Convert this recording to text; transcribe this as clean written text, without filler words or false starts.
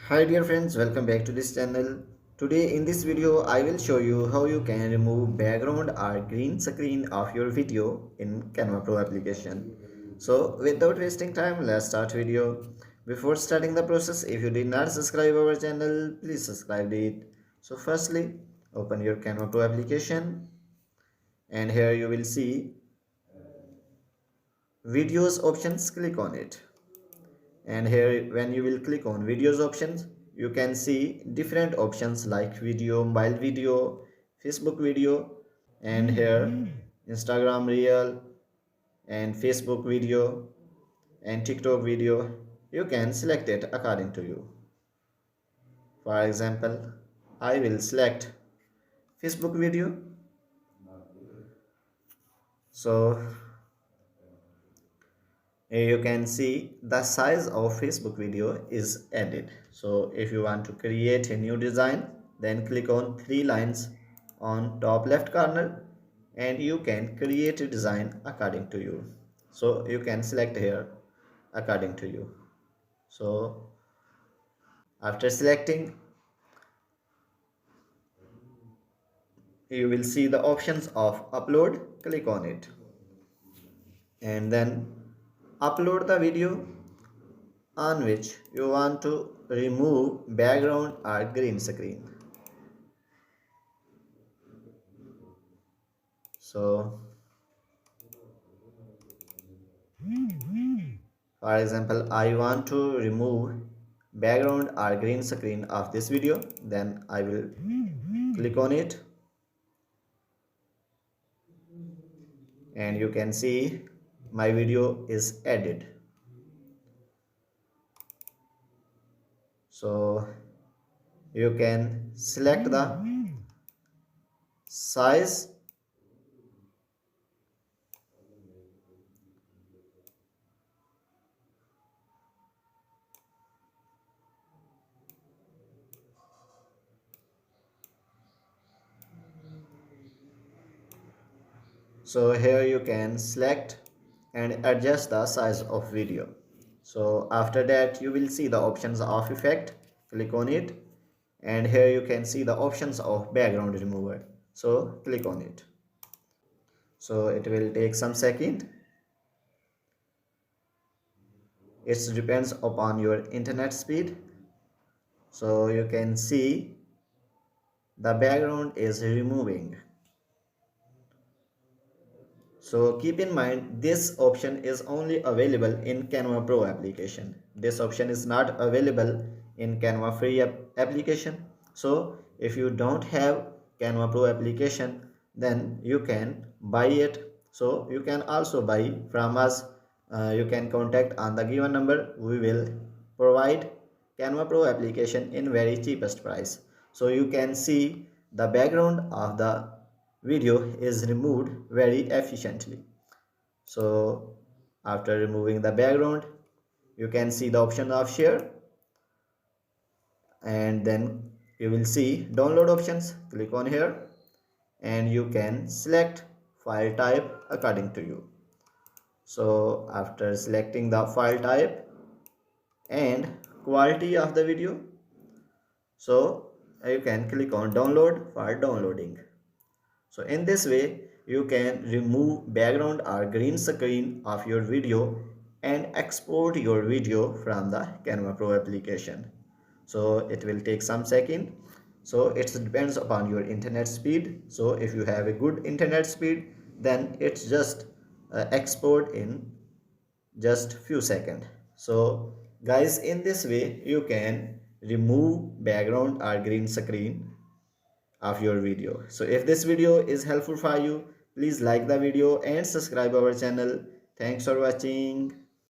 Hi dear friends, welcome back to this channel. Today in this video I will show you how you can remove background or green screen of your video in Canva Pro application. So without wasting time, let's start video. Before starting the process, if you did not subscribe our channel, please subscribe it. So firstly, open your Canva Pro application and here you will see videos options, click on it. And here when you will click on videos options, you can see different options like video, mobile video, Facebook video, and here Instagram reel and Facebook video and TikTok video. You can select it according to you. For example, I will select Facebook video. So here you can see the size of Facebook video is added. So if you want to create a new design, then click on three lines on top left corner and you can create a design according to you. So you can select here according to you. So after selecting, you will see the options of upload. Click on it and then upload the video on which you want to remove background or green screen. So for example, I want to remove background or green screen of this video, then I will click on it and you can see my video is added. So you can select the size. So here you can select and adjust the size of video. So after that you will see the options of effect. Click on it and here you can see the options of background remover. So click on it. So it will take some second. It depends upon your internet speed. So you can see the background is removing. So keep in mind this option is only available in Canva Pro application. This option is not available in Canva free application. So if you don't have Canva Pro application, then you can buy it. So you can also buy from us. You can contact on the given number. We will provide Canva Pro application in very cheapest price. So you can see the background of the video is removed very efficiently. So after removing the background, you can see the option of share and then you will see download options. Click on here and you can select file type according to you. So after selecting the file type and quality of the video, so you can click on download for downloading. So in this way, you can remove background or green screen of your video and export your video from the Canva Pro application. So it will take some second. So it depends upon your internet speed. So if you have a good internet speed, then it's just export in just few seconds. So guys, in this way you can remove background or green screen of your video. So if this video is helpful for you, please like the video and subscribe our channel. Thanks for watching.